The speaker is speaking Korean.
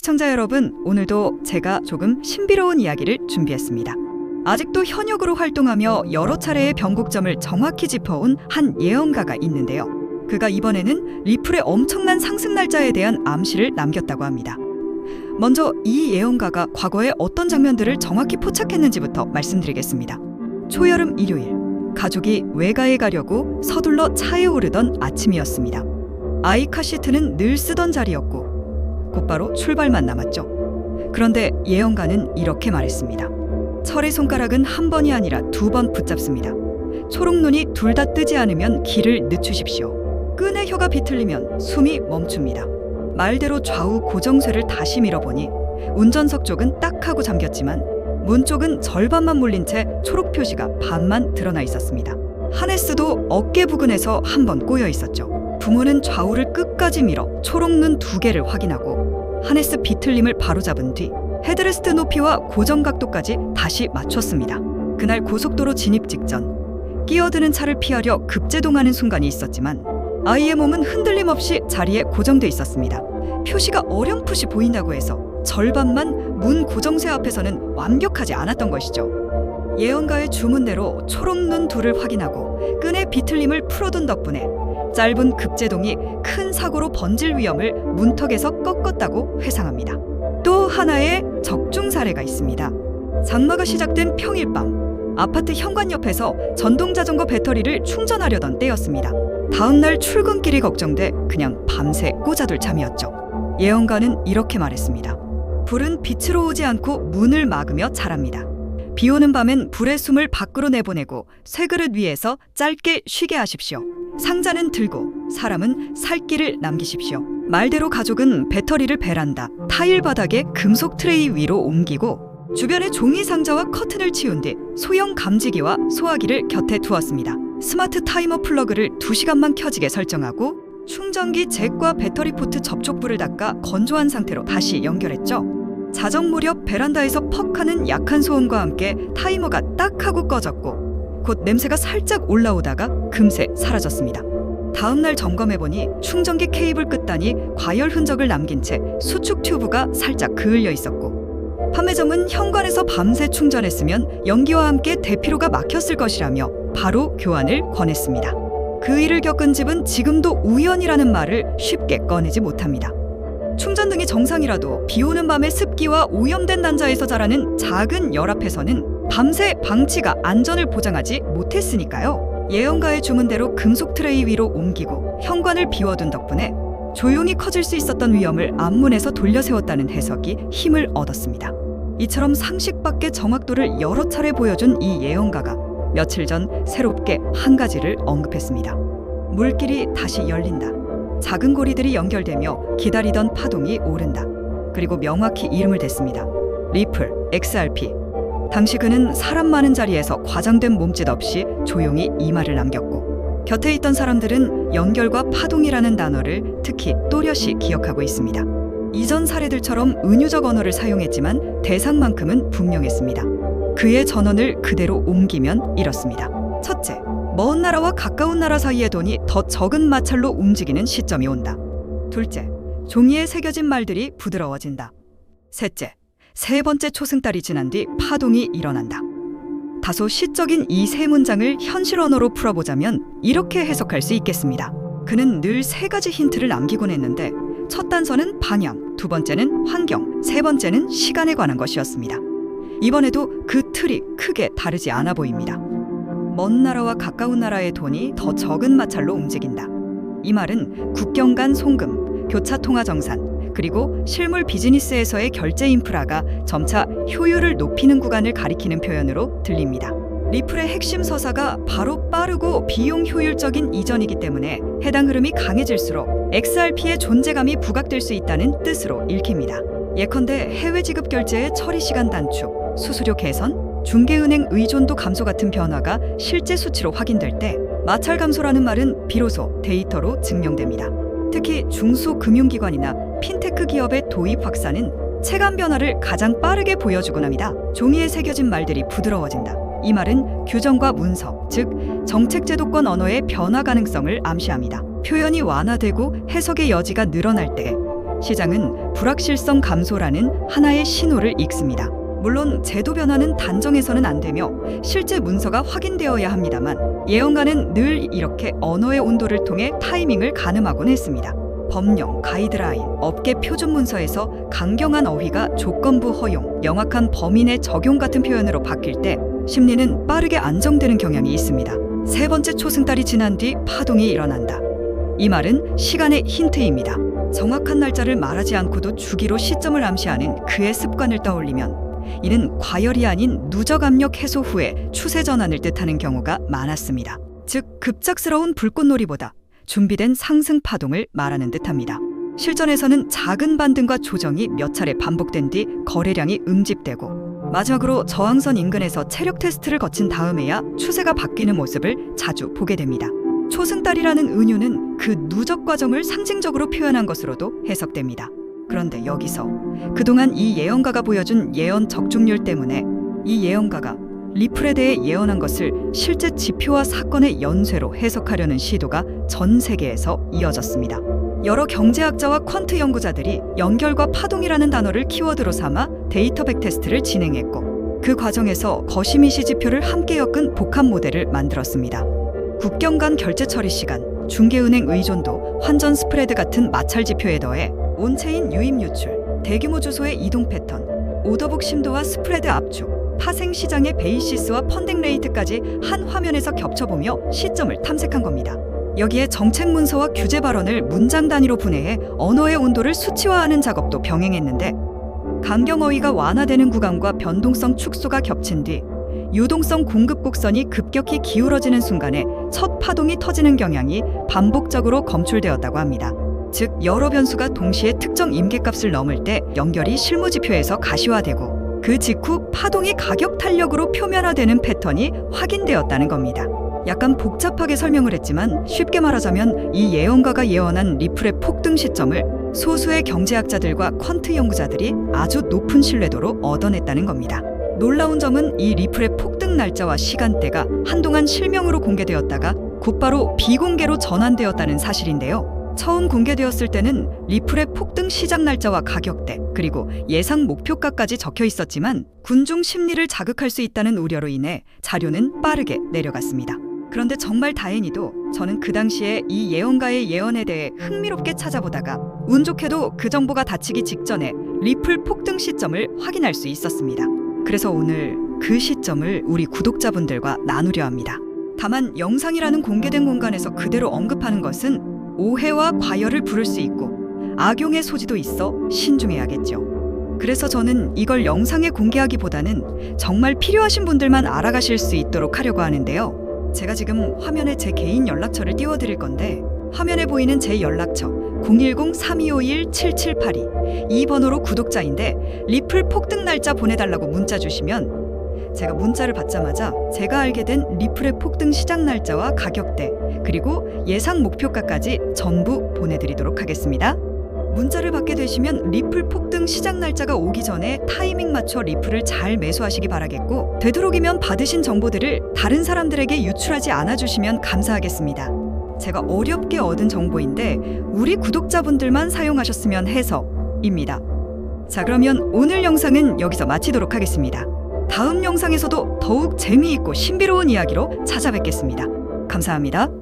시청자 여러분, 오늘도 제가 조금 신비로운 이야기를 준비했습니다. 아직도 현역으로 활동하며 여러 차례의 변곡점을 정확히 짚어온 한 예언가가 있는데요. 그가 이번에는 리플의 엄청난 상승 날짜에 대한 암시를 남겼다고 합니다. 먼저 이 예언가가 과거에 어떤 장면들을 정확히 포착했는지부터 말씀드리겠습니다. 초여름 일요일, 가족이 외가에 가려고 서둘러 차에 오르던 아침이었습니다. 아이 카시트는 늘 쓰던 자리였고 곧바로 출발만 남았죠. 그런데 예언가는 이렇게 말했습니다. 철의 손가락은 한 번이 아니라 2번 붙잡습니다. 초록눈이 둘 다 뜨지 않으면 길을 늦추십시오. 끈의 혀가 비틀리면 숨이 멈춥니다. 말대로 좌우 고정쇠를 다시 밀어보니 운전석 쪽은 딱 하고 잠겼지만 문 쪽은 절반만 물린 채 초록 표시가 반만 드러나 있었습니다. 하네스도 어깨 부근에서 한 번 꼬여 있었죠. 부모는 좌우를 끝까지 밀어 초록눈 2개를 확인하고 하네스 비틀림을 바로잡은 뒤 헤드레스트 높이와 고정 각도까지 다시 맞췄습니다. 그날 고속도로 진입 직전 끼어드는 차를 피하려 급제동하는 순간이 있었지만 아이의 몸은 흔들림 없이 자리에 고정돼 있었습니다. 표시가 어렴풋이 보인다고 해서 절반만 문 고정쇠 앞에서는 완벽하지 않았던 것이죠. 예언가의 주문대로 초록눈 2를 확인하고 끈의 비틀림을 풀어둔 덕분에 짧은 급제동이 큰 사고로 번질 위험을 문턱에서 꺾었다고 회상합니다. 또 하나의 적중 사례가 있습니다. 장마가 시작된 평일 밤, 아파트 현관 옆에서 전동자전거 배터리를 충전하려던 때였습니다. 다음날 출근길이 걱정돼 그냥 밤새 꽂아둘 참이었죠. 예언가는 이렇게 말했습니다. 불은 빛으로 오지 않고 문을 막으며 자랍니다. 비 오는 밤엔 불의 숨을 밖으로 내보내고 쇠그릇 위에서 짧게 쉬게 하십시오. 상자는 들고 사람은 살 길을 남기십시오. 말대로 가족은 배터리를 베란다, 타일 바닥에 금속 트레이 위로 옮기고 주변에 종이 상자와 커튼을 치운 뒤 소형 감지기와 소화기를 곁에 두었습니다. 스마트 타이머 플러그를 2시간만 켜지게 설정하고 충전기 잭과 배터리 포트 접촉부를 닦아 건조한 상태로 다시 연결했죠. 자정 무렵 베란다에서 퍽 하는 약한 소음과 함께 타이머가 딱 하고 꺼졌고 곧 냄새가 살짝 올라오다가 금세 사라졌습니다. 다음날 점검해보니 충전기 케이블 끝단이 과열 흔적을 남긴 채 수축 튜브가 살짝 그을려 있었고 판매점은 현관에서 밤새 충전했으면 연기와 함께 대피로가 막혔을 것이라며 바로 교환을 권했습니다. 그 일을 겪은 집은 지금도 우연이라는 말을 쉽게 꺼내지 못합니다. 충전등이 정상이라도 비 오는 밤에 습기와 오염된 단자에서 자라는 작은 열 앞에서는 밤새 방치가 안전을 보장하지 못했으니까요. 예언가의 주문대로 금속 트레이 위로 옮기고 현관을 비워둔 덕분에 조용히 커질 수 있었던 위험을 앞문에서 돌려 세웠다는 해석이 힘을 얻었습니다. 이처럼 상식 밖의 정확도를 여러 차례 보여준 이 예언가가 며칠 전 새롭게 한 가지를 언급했습니다. 물길이 다시 열린다. 작은 고리들이 연결되며 기다리던 파동이 오른다. 그리고 명확히 이름을 댔습니다. 리플, XRP. 당시 그는 사람 많은 자리에서 과장된 몸짓 없이 조용히 이 말을 남겼고 곁에 있던 사람들은 연결과 파동이라는 단어를 특히 또렷이 기억하고 있습니다. 이전 사례들처럼 은유적 언어를 사용했지만 대상만큼은 분명했습니다. 그의 전언을 그대로 옮기면 이렇습니다. 첫째, 먼 나라와 가까운 나라 사이의 돈이 더 적은 마찰로 움직이는 시점이 온다. 둘째, 종이에 새겨진 말들이 부드러워진다. 셋째, 세 번째 초승달이 지난 뒤 파동이 일어난다. 다소 시적인 이 세 문장을 현실 언어로 풀어보자면 이렇게 해석할 수 있겠습니다. 그는 늘 3가지 힌트를 남기곤 했는데 첫 단서는 방향, 2번째는 환경, 3번째는 시간에 관한 것이었습니다. 이번에도 그 틀이 크게 다르지 않아 보입니다. 먼 나라와 가까운 나라의 돈이 더 적은 마찰로 움직인다. 이 말은 국경 간 송금, 교차 통화 정산, 그리고 실물 비즈니스에서의 결제 인프라가 점차 효율을 높이는 구간을 가리키는 표현으로 들립니다. 리플의 핵심 서사가 바로 빠르고 비용 효율적인 이전이기 때문에 해당 흐름이 강해질수록 XRP의 존재감이 부각될 수 있다는 뜻으로 읽힙니다. 예컨대 해외 지급 결제의 처리 시간 단축, 수수료 개선, 중개은행 의존도 감소 같은 변화가 실제 수치로 확인될 때 마찰 감소라는 말은 비로소 데이터로 증명됩니다. 특히 중소금융기관이나 핀테크 기업의 도입 확산은 체감 변화를 가장 빠르게 보여주곤 합니다. 종이에 새겨진 말들이 부드러워진다. 이 말은 규정과 문서, 즉 정책 제도권 언어의 변화 가능성을 암시합니다. 표현이 완화되고 해석의 여지가 늘어날 때 시장은 불확실성 감소라는 하나의 신호를 읽습니다. 물론 제도 변화는 단정해서는 안 되며 실제 문서가 확인되어야 합니다만 예언가는 늘 이렇게 언어의 온도를 통해 타이밍을 가늠하곤 했습니다. 법령, 가이드라인, 업계 표준 문서에서 강경한 어휘가 조건부 허용, 명확한 범인의 적용 같은 표현으로 바뀔 때 심리는 빠르게 안정되는 경향이 있습니다. 세 번째 초승달이 지난 뒤 파동이 일어난다. 이 말은 시간의 힌트입니다. 정확한 날짜를 말하지 않고도 주기로 시점을 암시하는 그의 습관을 떠올리면 이는 과열이 아닌 누적 압력 해소 후에 추세 전환을 뜻하는 경우가 많았습니다. 즉 급작스러운 불꽃놀이보다 준비된 상승 파동을 말하는 듯합니다. 실전에서는 작은 반등과 조정이 몇 차례 반복된 뒤 거래량이 응집되고 마지막으로 저항선 인근에서 체력 테스트를 거친 다음에야 추세가 바뀌는 모습을 자주 보게 됩니다. 초승달이라는 은유는 그 누적 과정을 상징적으로 표현한 것으로도 해석됩니다. 그런데 여기서 그동안 이 예언가가 보여준 예언 적중률 때문에 이 예언가가 리플에 대해 예언한 것을 실제 지표와 사건의 연쇄로 해석하려는 시도가 전 세계에서 이어졌습니다. 여러 경제학자와 퀀트 연구자들이 연결과 파동이라는 단어를 키워드로 삼아 데이터 백테스트를 진행했고 그 과정에서 거시미시 지표를 함께 엮은 복합 모델을 만들었습니다. 국경 간 결제 처리 시간, 중개은행 의존도, 환전 스프레드 같은 마찰 지표에 더해 온체인 유입 유출, 대규모 주소의 이동 패턴, 오더북 심도와 스프레드 압축, 파생 시장의 베이시스와 펀딩 레이트까지 한 화면에서 겹쳐보며 시점을 탐색한 겁니다. 여기에 정책 문서와 규제 발언을 문장 단위로 분해해 언어의 온도를 수치화하는 작업도 병행했는데 강경 어휘가 완화되는 구간과 변동성 축소가 겹친 뒤 유동성 공급 곡선이 급격히 기울어지는 순간에 첫 파동이 터지는 경향이 반복적으로 검출되었다고 합니다. 즉 여러 변수가 동시에 특정 임계값을 넘을 때 연결이 실무지표에서 가시화되고 그 직후 파동이 가격 탄력으로 표면화되는 패턴이 확인되었다는 겁니다. 약간 복잡하게 설명을 했지만 쉽게 말하자면 이 예언가가 예언한 리플의 폭등 시점을 소수의 경제학자들과 퀀트 연구자들이 아주 높은 신뢰도로 얻어냈다는 겁니다. 놀라운 점은 이 리플의 폭등 날짜와 시간대가 한동안 실명으로 공개되었다가 곧바로 비공개로 전환되었다는 사실인데요. 처음 공개되었을 때는 리플의 폭등 시작 날짜와 가격대 그리고 예상 목표가까지 적혀 있었지만 군중 심리를 자극할 수 있다는 우려로 인해 자료는 빠르게 내려갔습니다. 그런데 정말 다행히도 저는 그 당시에 이 예언가의 예언에 대해 흥미롭게 찾아보다가 운 좋게도 그 정보가 닫히기 직전에 리플 폭등 시점을 확인할 수 있었습니다. 그래서 오늘 그 시점을 우리 구독자분들과 나누려 합니다. 다만 영상이라는 공개된 공간에서 그대로 언급하는 것은 오해와 과열을 부를 수 있고 악용의 소지도 있어 신중해야겠죠. 그래서 저는 이걸 영상에 공개하기보다는 정말 필요하신 분들만 알아가실 수 있도록 하려고 하는데요. 제가 지금 화면에 제 개인 연락처를 띄워드릴 건데 화면에 보이는 제 연락처 010-3251-7782 이 번호로 구독자인데 리플 폭등 날짜 보내달라고 문자 주시면 제가 문자를 받자마자 제가 알게 된 리플의 폭등 시작 날짜와 가격대 그리고 예상 목표가까지 전부 보내드리도록 하겠습니다. 문자를 받게 되시면 리플 폭등 시작 날짜가 오기 전에 타이밍 맞춰 리플을 잘 매수하시기 바라겠고 되도록이면 받으신 정보들을 다른 사람들에게 유출하지 않아주시면 감사하겠습니다. 제가 어렵게 얻은 정보인데 우리 구독자분들만 사용하셨으면 해서입니다. 자, 그러면 오늘 영상은 여기서 마치도록 하겠습니다. 다음 영상에서도 더욱 재미있고 신비로운 이야기로 찾아뵙겠습니다. 감사합니다.